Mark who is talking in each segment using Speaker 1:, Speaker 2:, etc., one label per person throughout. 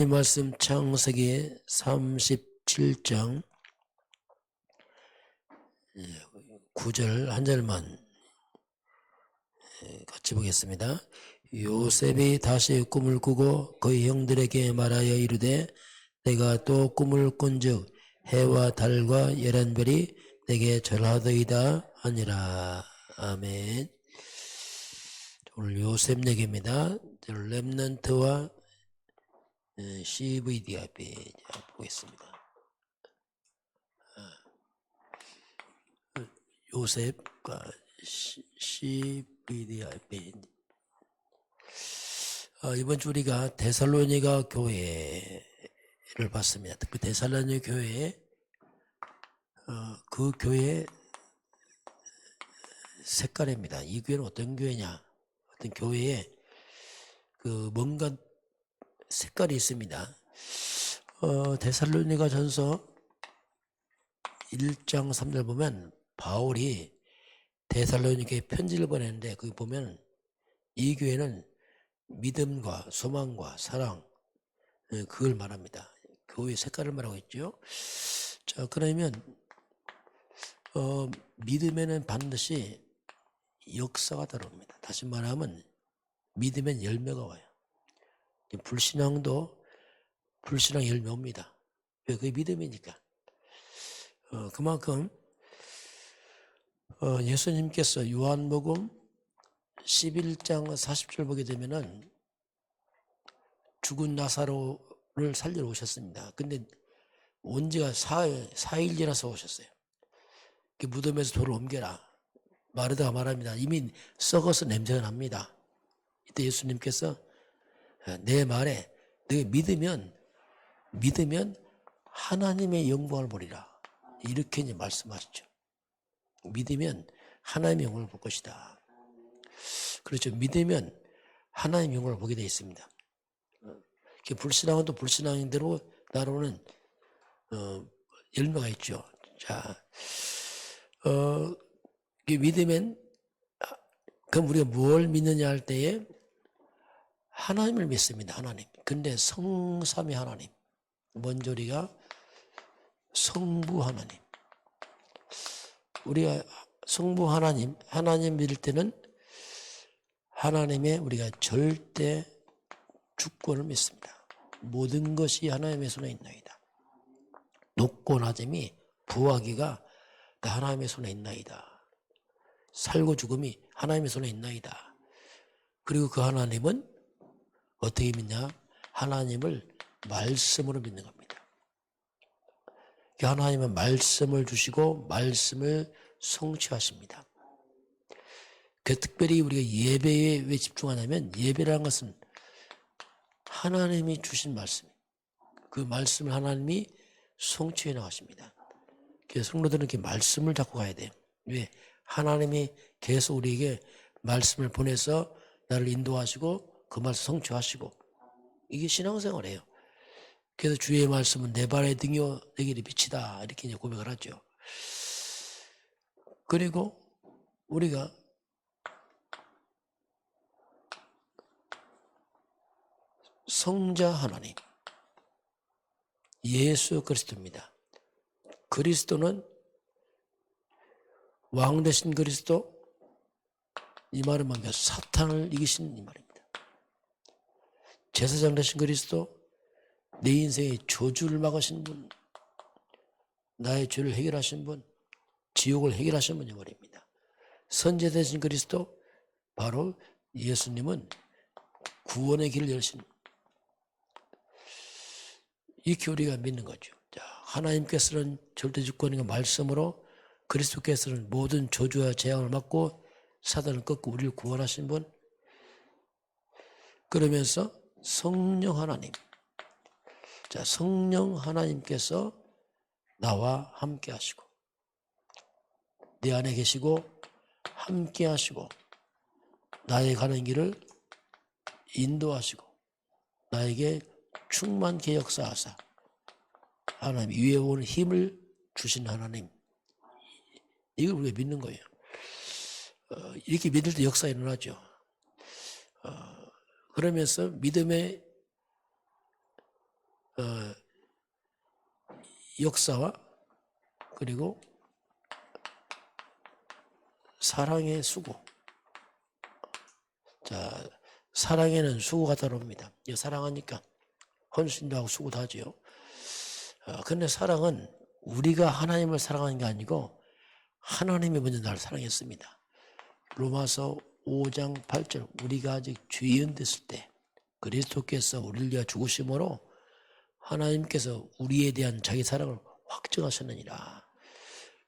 Speaker 1: 이 말씀 창세기 37장 9절 한 절만 같이 보겠습니다. 요셉이 다시 꿈을 꾸고 그의 형들에게 말하여 이르되 내가 또 꿈을 꾼즉 해와 달과 11별이 내게 절하더이다 하니라. 아멘. 오늘 요셉 얘기입니다. 렘넌트와 CVDIP 보겠습니다. 요셉과 CVDIP. 이번 주 우리가 데살로니가 교회를 봤습니다. 특히 데살로니가 교회, 그 교회의 색깔입니다. 이 교회는 어떤 교회냐? 어떤 교회에 뭔가 색깔이 있습니다. 데살로니가 전서 1장 3절 보면 바울이 데살로니가에 편지를 보냈는데 거기 보면 이 교회는 믿음과 소망과 사랑 그걸 말합니다. 교회의 색깔을 말하고 있죠. 자, 그러면 믿음에는 반드시 역사가 따라옵니다. 다시 말하면 믿음엔 열매가 와요. 불신앙도 불신앙 열매 옵니다. 왜? 그게 믿음이니까. 그만큼 예수님께서 요한복음 11장 40절 보게 되면은 죽은 나사로를 살리러 오셨습니다. 근데 온 지가 4일 지나서 오셨어요. 그 무덤에서 돌을 옮겨라. 마르다가 말합니다. 이미 썩어서 냄새가 납니다. 이때 예수님께서 내 말에 너희 믿으면 하나님의 영광을 보리라. 이렇게 이제 말씀하시죠. 믿으면 하나님의 영광을 볼 것이다. 그렇죠. 믿으면 하나님의 영광을 보게 되어 있습니다. 불신앙은 또 불신앙인대로 나로는 열매가 있죠. 자, 믿으면 그럼 우리가 뭘 믿느냐 할 때에 하나님을 믿습니다. 하나님. 근데 성삼위 하나님. 먼저 우리가 성부 하나님. 우리가 성부 하나님 믿을 때는 하나님의 우리가 절대 주권을 믿습니다. 모든 것이 하나님의 손에 있나이다. 높고 낮음이 부하기가 다 하나님의 손에 있나이다. 살고 죽음이 하나님의 손에 있나이다. 그리고 그 하나님은 어떻게 믿냐? 하나님을 말씀으로 믿는 겁니다. 하나님은 말씀을 주시고 말씀을 성취하십니다. 특별히 우리가 예배에 왜 집중하냐면 예배라는 것은 하나님이 주신 말씀, 그 말씀을 하나님이 성취해 나가십니다. 그래서 성도들은 이렇게 말씀을 잡고 가야 돼요. 왜? 하나님이 계속 우리에게 말씀을 보내서 나를 인도하시고 그 말씀 성취하시고 이게 신앙생활이에요. 그래서 주의 말씀은 내 발의 등이요 내 길의 빛이다 이렇게 이제 고백을 하죠. 그리고 우리가 성자 하나님 예수 그리스도입니다. 그리스도는 왕 되신 그리스도, 이 말은 뭔가 사탄을 이기신 이 말입니다. 제사장 되신 그리스도, 내 인생의 저주를 막으신 분, 나의 죄를 해결하신 분, 지옥을 해결하신 분이 말입니다. 선제 되신 그리스도, 바로 예수님은 구원의 길을 열신 이렇게 우리가 믿는 거죠. 자, 하나님께서는 절대 주권과 말씀으로, 그리스도께서는 모든 저주와 재앙을 막고 사단을 꺾고 우리를 구원하신 분. 그러면서 성령 하나님. 자, 성령 하나님께서 나와 함께 하시고 내 안에 계시고 함께 하시고 나의 가는 길을 인도하시고 나에게 충만케 역사하사 하나님 위에 오는 힘을 주신 하나님, 이걸 우리가 믿는 거예요. 이렇게 믿을 때 역사가 일어나죠. 그러면서 믿음의 역사와 그리고 사랑의 수고. 자, 사랑에는 수고가 따라옵니다. 사랑하니까 헌신도 하고 수고도 하지요. 그런데 사랑은 우리가 하나님을 사랑하는 게 아니고 하나님이 먼저 나를 사랑했습니다. 로마서 5장 8절 우리가 아직 죄인 됐을 때 그리스도께서 우리를 위하여 죽으심으로 하나님께서 우리에 대한 자기 사랑을 확증하셨느니라.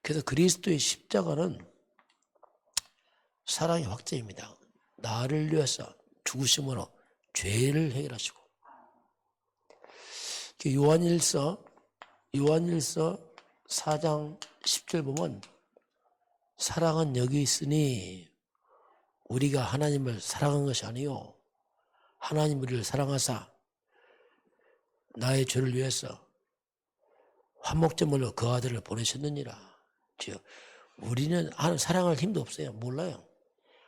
Speaker 1: 그래서 그리스도의 십자가는 사랑의 확증입니다. 나를 위해서 죽으심으로 죄를 해결하시고. 요한일서 4장 10절 보면 사랑은 여기 있으니 우리가 하나님을 사랑한 것이 아니요 하나님 우리를 사랑하사 나의 죄를 위해서 화목제물로 그 아들을 보내셨느니라. 즉 우리는 사랑할 힘도 없어요. 몰라요.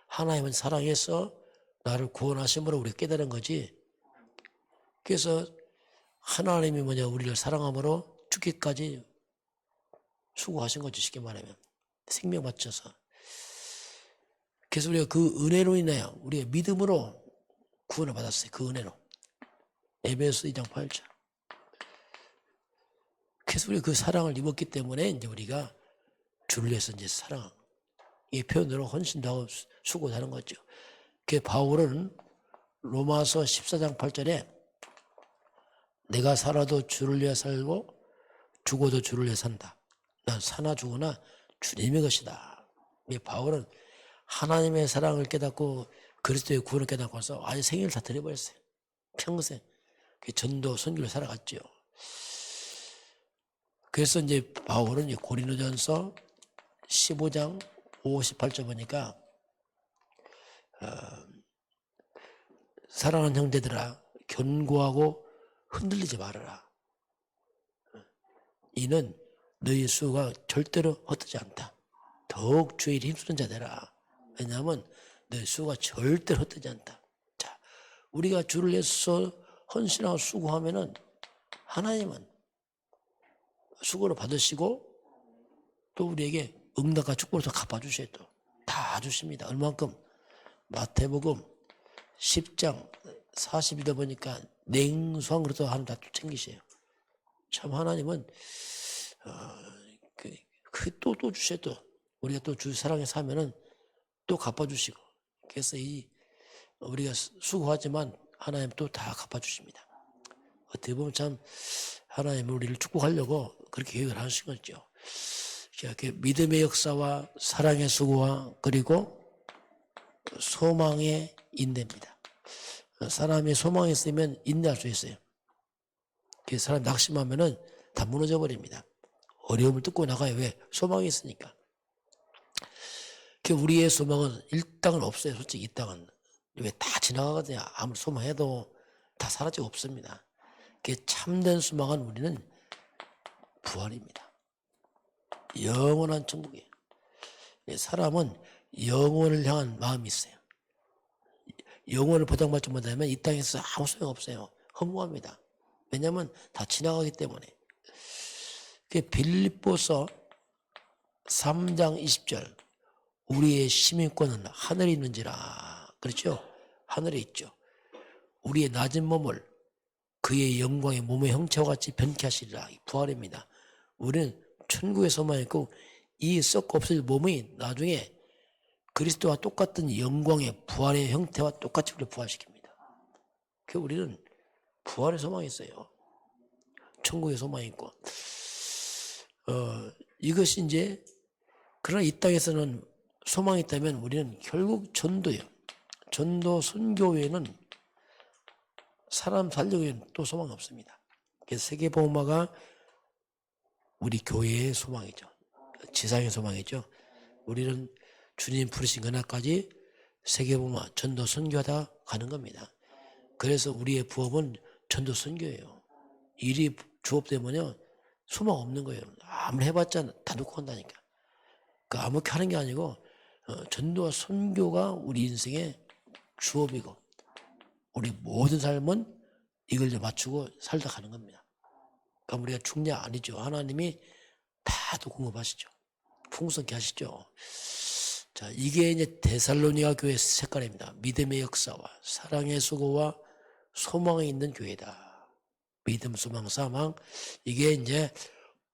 Speaker 1: 하나님은 사랑해서 나를 구원하심으로 우리가 깨달은 거지. 그래서 하나님이 뭐냐 우리를 사랑함으로 죽기까지 수고하신 거죠. 쉽게 말하면 생명 바쳐서. 그래서 우리가 그 은혜로 인하여 우리가 믿음으로 구원을 받았어요. 그 은혜로. 에베소 2장 8절. 그래서 우리가 그 사랑을 입었기 때문에 이제 우리가 주를 위해서 이제 사랑. 이 표현으로 헌신도 하고 수고도 하는 거죠. 그 바울은 로마서 14장 8절에 내가 살아도 주를 위해 살고 죽어도 주를 위해 산다. 난 사나 죽으나 주님의 것이다. 이 바울은 하나님의 사랑을 깨닫고 그리스도의 구원을 깨닫고서 아예 생일을 다 드려버렸어요. 평생 전도 선교를 살아갔죠. 그래서 이제 바울은 고린도전서 15장 58절 보니까 사랑하는 형제들아 견고하고 흔들리지 말아라. 이는 너희 수가 절대로 헛되지 않다. 더욱 주의 일에 힘쓰는 자 되라. 왜냐하면 너희 수가 절대로 헛되지 않다. 자, 우리가 주를 위해서 헌신하고 수고하면은 하나님은 수고를 받으시고 또 우리에게 응답과 축복을 더 갚아주셔야 또 다 주십니다. 얼만큼? 마태복음 10장 42절 보니까 냉수함으로 또 하나님 다 챙기셔요. 참 하나님은 또 주셔야 또 우리가 또 주 사랑에 사면은 또 갚아주시고 그래서 우리가 수고하지만 하나님 또 다 갚아주십니다. 어떻게 보면 참 하나님 우리를 축복하려고 그렇게 계획을 하신 거죠. 이렇게 믿음의 역사와 사랑의 수고와 그리고 소망의 인내입니다. 사람이 소망이 있으면 인내할 수 있어요. 사람 낙심하면은 다 무너져 버립니다. 어려움을 뚫고 나가요. 왜? 소망이 있으니까. 우리의 소망은 이 땅은 없어요. 솔직히 이 땅은. 왜 다 지나가거든요. 아무리 소망해도 다 사라지고 없습니다. 참된 소망은 우리는 부활입니다. 영원한 천국이에요. 사람은 영혼을 향한 마음이 있어요. 영혼을 보장받지 못하면 이 땅에서 아무 소용 없어요. 허무합니다. 왜냐하면 다 지나가기 때문에. 빌립보서 3장 20절 우리의 시민권은 하늘에 있는지라. 그렇죠? 하늘에 있죠. 우리의 낮은 몸을 그의 영광의 몸의 형체와 같이 변케 하시리라. 부활입니다. 우리는 천국에 소망이 있고 이 썩고 없어질 몸이 나중에 그리스도와 똑같은 영광의 부활의 형태와 똑같이 우리를 부활시킵니다. 우리는 부활의 소망이 있어요. 천국의 소망이 있고. 이것이 이제 그러나 이 땅에서는 소망이 있다면 우리는 결국 전도예요. 전도 선교 외에는 사람 살리기 위해는 또 소망이 없습니다. 그래서 세계복음화가 우리 교회의 소망이죠. 지상의 소망이죠. 우리는 주님 부르신 그날까지 세계복음화 전도 선교하다 가는 겁니다. 그래서 우리의 부업은 전도 선교예요. 일이 주업되면요 소망 없는 거예요. 아무리 해봤자 다 놓고 간다니까. 아무렇게 하는 게 아니고 전도와 선교가 우리 인생의 주업이고 우리 모든 삶은 이걸 맞추고 살다 가는 겁니다. 그럼 우리가 죽냐? 아니죠. 하나님이 다도 공급하시죠. 풍성케 하시죠. 자, 이게 이제 데살로니가 교회 색깔입니다. 믿음의 역사와 사랑의 수고와 소망이 있는 교회다. 믿음, 소망, 사망. 이게 이제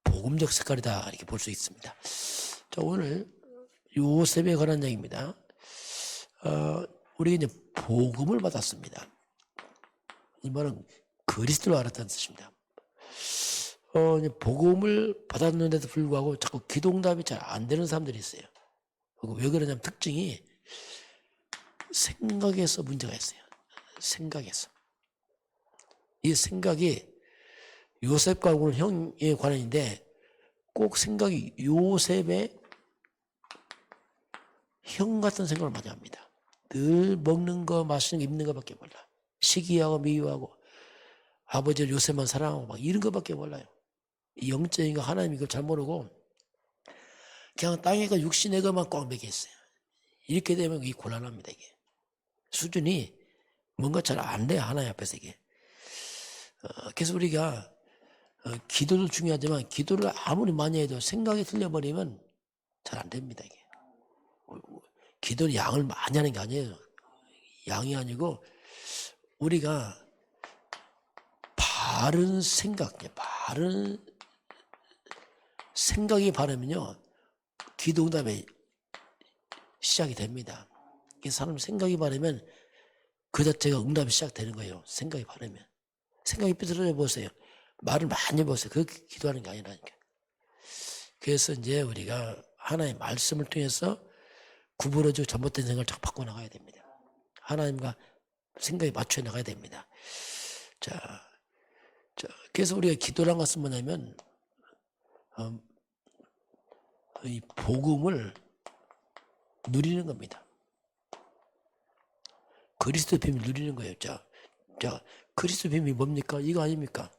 Speaker 1: 복음적 색깔이다. 이렇게 볼 수 있습니다. 자, 오늘 요셉에 관한 얘기입니다. 우리가 이제 복음을 받았습니다. 이 말은 그리스도를 알았다는 뜻입니다. 이제 복음을 받았는데도 불구하고 자꾸 기도응답이 잘 안 되는 사람들이 있어요. 왜 그러냐면 특징이 생각에서 문제가 있어요. 생각에서. 이 생각이 요셉과 오늘 형에 관한인데 꼭 생각이 요셉의 형 같은 생각을 많이 합니다. 늘 먹는 거, 마시는 거, 입는 거밖에 몰라. 시기하고 미워하고 아버지를 요셉만 사랑하고 막 이런 거밖에 몰라요. 영적인 거 하나님 이걸 잘 모르고 그냥 땅에가 육신의 것만 꽉 매게 있어요. 이렇게 되면 이게 곤란합니다. 이게 수준이 뭔가 잘 안 돼요. 하나님 앞에서 이게. 그래서 우리가 기도도 중요하지만 기도를 아무리 많이 해도 생각이 틀려버리면 잘 안 됩니다. 이게 기도는 양을 많이 하는 게 아니에요. 양이 아니고 우리가 바른 생각, 바른 생각이 바르면요 기도응답이 시작이 됩니다. 사람 생각이 바르면 그 자체가 응답이 시작되는 거예요. 생각이 바르면. 생각이 삐뚤어져 보세요. 말을 많이 보세요. 그렇게 기도하는 게 아니라니까. 그래서 이제 우리가 하나님의 말씀을 통해서 구부러지고 잘못된 생각을 자꾸 바꿔나가야 됩니다. 하나님과 생각이 맞춰 나가야 됩니다. 자, 그래서 우리가 기도란 것은 뭐냐면 이 복음을 누리는 겁니다. 그리스도 비밀 누리는 거예요. 자, 그리스도 비밀이 뭡니까? 이거 아닙니까?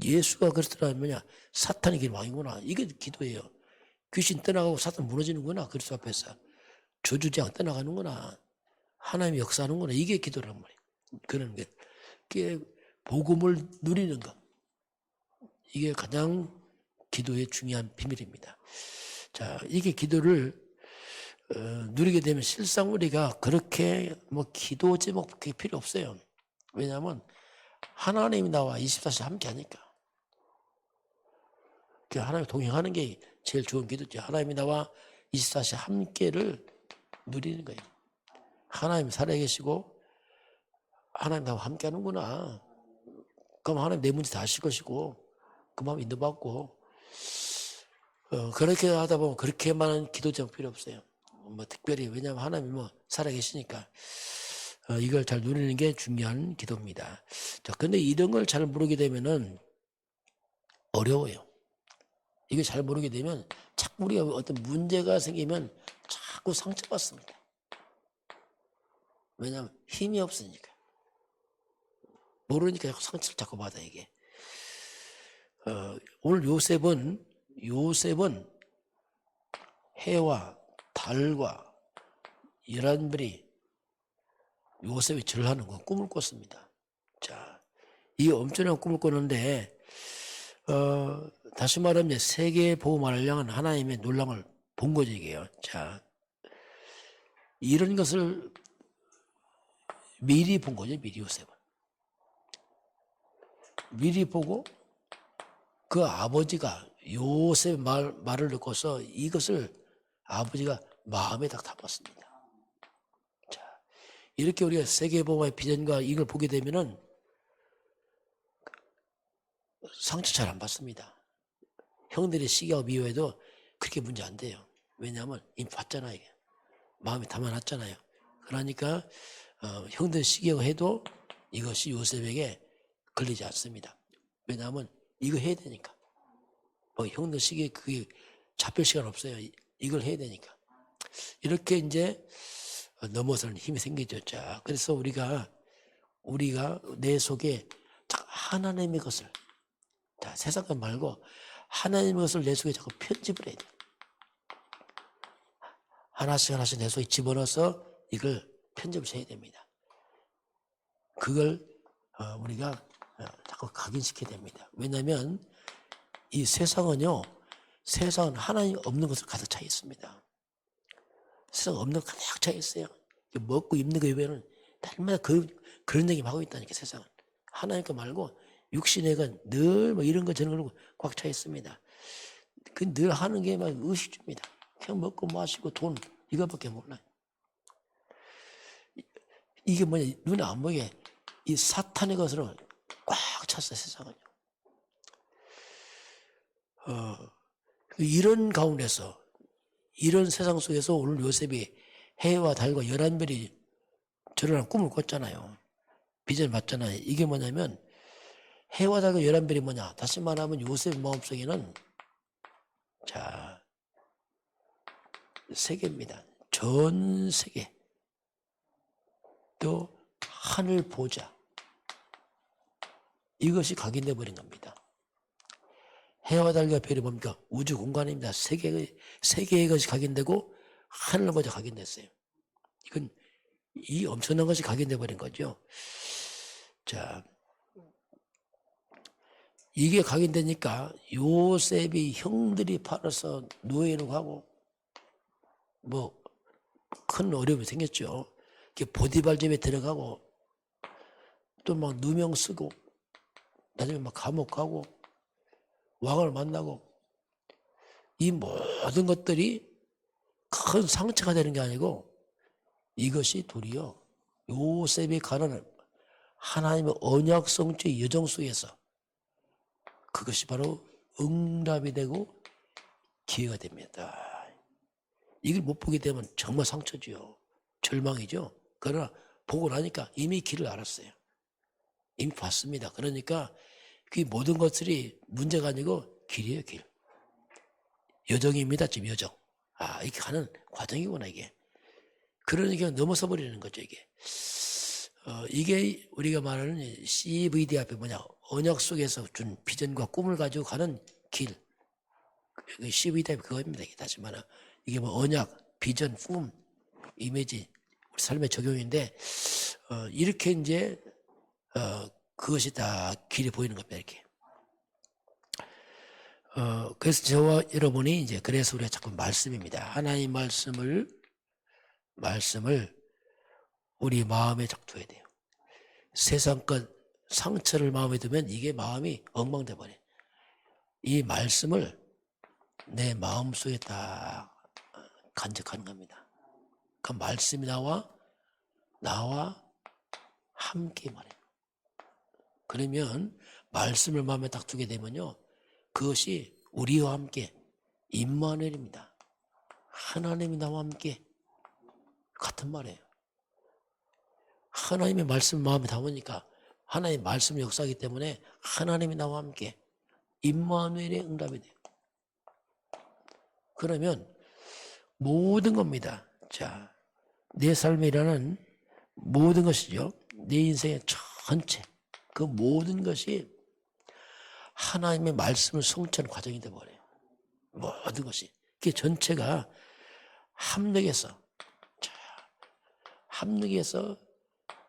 Speaker 1: 예수가 그리스도라면 뭐냐? 사탄이 길 왕이구나. 이게 기도예요. 귀신 떠나가고 사탄 무너지는구나. 그리스도 앞에서. 저주장 떠나가는구나. 하나님이 역사하는구나. 이게 기도란 말이에요. 그런 게. 그게 복음을 누리는 것. 이게 가장 기도의 중요한 비밀입니다. 자, 이게 기도를 누리게 되면 실상 우리가 그렇게 기도 제목 그게 필요 없어요. 왜냐하면 하나님이 나와 24시간 함께 하니까. 하나님 동행하는 게 제일 좋은 기도죠. 하나님이 나와 24시간 함께를 누리는 거예요. 하나님 살아계시고 하나님 나와 함께 하는구나. 그럼 하나님 내 문제 다 아실 것이고 그 마음 인도받고 그렇게 하다 보면 그렇게 많은 기도 제목 필요 없어요. 특별히 왜냐하면 하나님이 살아계시니까 이걸 잘 누리는 게 중요한 기도입니다. 자, 근데 이런 걸 잘 모르게 되면은 어려워요. 이게 잘 모르게 되면 자꾸 우리가 어떤 문제가 생기면 자꾸 상처받습니다. 왜냐하면 힘이 없으니까. 모르니까 상처를 자꾸 받아 이게. 오늘 요셉은 해와 달과 11별이 요셉이 절하는 거 꿈을 꿨습니다. 자, 이 엄청난 꿈을 꿨는데 다시 말하면 세계 복음을 향한 하나님의 놀람을 본 거죠 이게요. 자, 이런 것을 미리 본 거죠. 미리 요셉은 미리 보고 그 아버지가 요셉의 말을 듣고서 이것을 아버지가 마음에 딱 담았습니다. 자, 이렇게 우리가 세계복음의 비전과 이걸 보게 되면은 상처 잘 안 받습니다. 형들이 시기하고 미워해도 그렇게 문제 안 돼요. 왜냐하면 이미 봤잖아요. 이게. 마음에 담아놨잖아요. 그러니까 형들 시기하고 해도 이것이 요셉에게 걸리지 않습니다. 왜냐하면 이거 해야 되니까. 형들 시기에 그게 잡힐 시간 없어요. 이걸 해야 되니까. 이렇게 이제 넘어서는 힘이 생기죠. 자, 그래서 우리가 내 속에 하나님의 것을, 자, 세상 것 말고 하나님의 것을 내 속에 자꾸 편집을 해야 돼. 하나씩 내 속에 집어넣어서 이걸 편집을 해야 됩니다. 그걸 우리가 자꾸 각인시켜야 됩니다. 왜냐하면 이 세상은요, 세상은 하나님 없는 것으로 가득 차 있습니다. 세상 없는 거 가득 차 있어요. 먹고 입는 거 외에는 날마다 그런 얘기만 하고 있다니까, 세상은. 하나님 거 말고 육신의 건 늘 뭐 이런 거 저런 걸로 꽉 차 있습니다. 그 늘 하는 게 막 의식주입니다. 그냥 먹고 마시고 돈 이것밖에 몰라요. 이게 뭐냐, 눈에 안 보이게 이 사탄의 것으로 꽉 찼어요, 세상은요. 이런 가운데서, 이런 세상 속에서 오늘 요셉이 해와 달과 11별이 저런 꿈을 꿨잖아요. 비전을 봤잖아요. 이게 뭐냐면 해와 달과 11별이 뭐냐, 다시 말하면 요셉의 마음속에는 자, 세계입니다. 전 세계. 또 하늘 보좌. 이것이 각인돼 버린 겁니다. 해와 달과 별이 뭡니까? 우주 공간입니다. 세계의 것이 각인되고 하늘 보좌 각인됐어요. 이건 이 엄청난 것이 각인돼 버린 거죠. 자, 이게 각인되니까 요셉이 형들이 팔아서 노예로 가고 뭐 큰 어려움이 생겼죠. 보디발 집에 들어가고 또 막 누명 쓰고 나중에 막 감옥 가고 왕을 만나고 이 모든 것들이 큰 상처가 되는 게 아니고 이것이 도리어 요셉이 가는 하나님의 언약 성취의 여정 속에서 그것이 바로 응답이 되고 기회가 됩니다. 이걸 못 보게 되면 정말 상처지요. 절망이죠. 그러나 보고 나니까 이미 길을 알았어요. 이미 봤습니다. 그러니까 그 모든 것들이 문제가 아니고 길이에요, 길. 여정입니다, 지금 여정. 아, 이렇게 가는 과정이구나, 이게. 그러니까 넘어서 버리는 거죠, 이게. 이게 우리가 말하는 CVD 앞에 뭐냐, 언약 속에서 준 비전과 꿈을 가지고 가는 길. CVD 앞에 그거입니다, 이게 다시 말하면. 이게 뭐 언약, 비전, 꿈, 이미지, 우리 삶의 적용인데, 이렇게 이제, 그것이 다 길이 보이는 겁니다, 이렇게. 그래서 저와 여러분이 이제 그래서 우리가 자꾸 말씀입니다. 하나님 말씀을 우리 마음에 작두해야 돼요. 세상 것 상처를 마음에 두면 이게 마음이 엉망돼 버려요. 이 말씀을 내 마음속에 딱 간직하는 겁니다. 그 말씀이 나와 함께 말해요. 그러면 말씀을 마음에 딱 두게 되면요, 그것이 우리와 함께 임마누엘입니다. 하나님이 나와 함께 같은 말이에요. 하나님의 말씀 마음에 담으니까 하나님의 말씀 역사이기 때문에 하나님이 나와 함께 임마누엘의 응답이 돼요. 그러면 모든 겁니다. 자, 내 삶이라는 모든 것이죠. 내 인생의 전체 그 모든 것이 하나님의 말씀을 성취하는 과정이 되어버려요. 모든 것이. 그 전체가 합력해서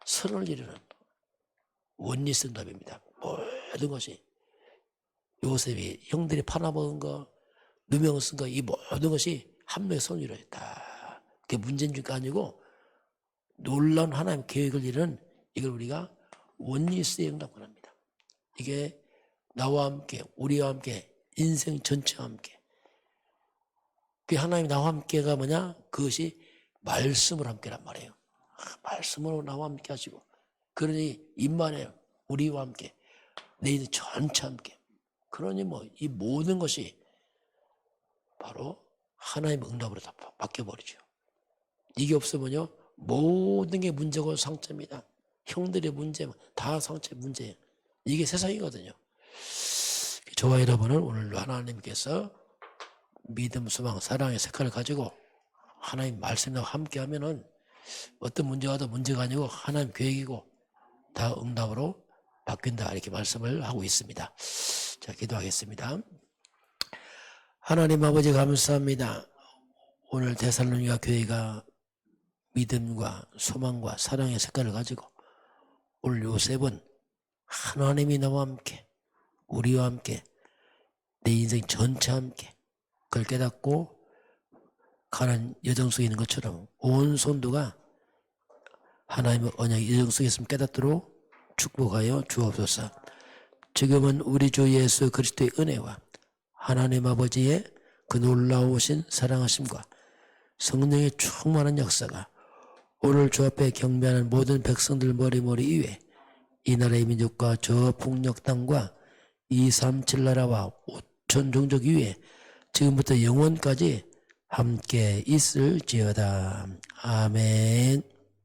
Speaker 1: 선을 이루는 원리스 응답입니다. 모든 것이. 요셉이 형들이 팔아먹은 거, 누명 쓴 거, 이 모든 것이 합력해서 선을 이루어요. 다. 그게 문제인 줄 아니고 놀라운 하나님 계획을 이루는 이걸 우리가 원리스의 응답을 합니다. 이게 나와 함께, 우리와 함께, 인생 전체와 함께. 그 하나님 나와 함께가 뭐냐? 그것이 말씀으로 함께란 말이에요. 말씀으로 나와 함께 하시고. 그러니 임만에 우리와 함께, 내 인생 전체 함께. 그러니 뭐 이 모든 것이 바로 하나님의 응답으로 다 바뀌어버리죠. 이게 없으면요, 모든 게 문제고 상처입니다. 형들의 문제, 다 상처의 문제예요. 이게 세상이거든요. 저와 여러분은 오늘 하나님께서 믿음, 소망, 사랑의 색깔을 가지고 하나님 말씀과 함께 하면은 어떤 문제가 와도 문제가 아니고 하나님 계획이고 다 응답으로 바뀐다. 이렇게 말씀을 하고 있습니다. 자, 기도하겠습니다. 하나님 아버지 감사합니다. 오늘 데살로니가 교회가 믿음과 소망과 사랑의 색깔을 가지고 오늘 요셉은 하나님이 나와 함께 우리와 함께 내 인생 전체 함께 그걸 깨닫고 가난 여정 속에 있는 것처럼 온 손도가 하나님의 언약 여정 속에 있음을 깨닫도록 축복하여 주옵소서. 지금은 우리 주 예수 그리스도의 은혜와 하나님 아버지의 그 놀라우신 사랑하심과 성령의 충만한 역사가 오늘 주 앞에 경배하는 모든 백성들 머리머리 위에 이 나라의 민족과 저 북녘 땅과 237 나라와 5천 종족 위에 지금부터 영원까지 함께 있을지어다. 아멘.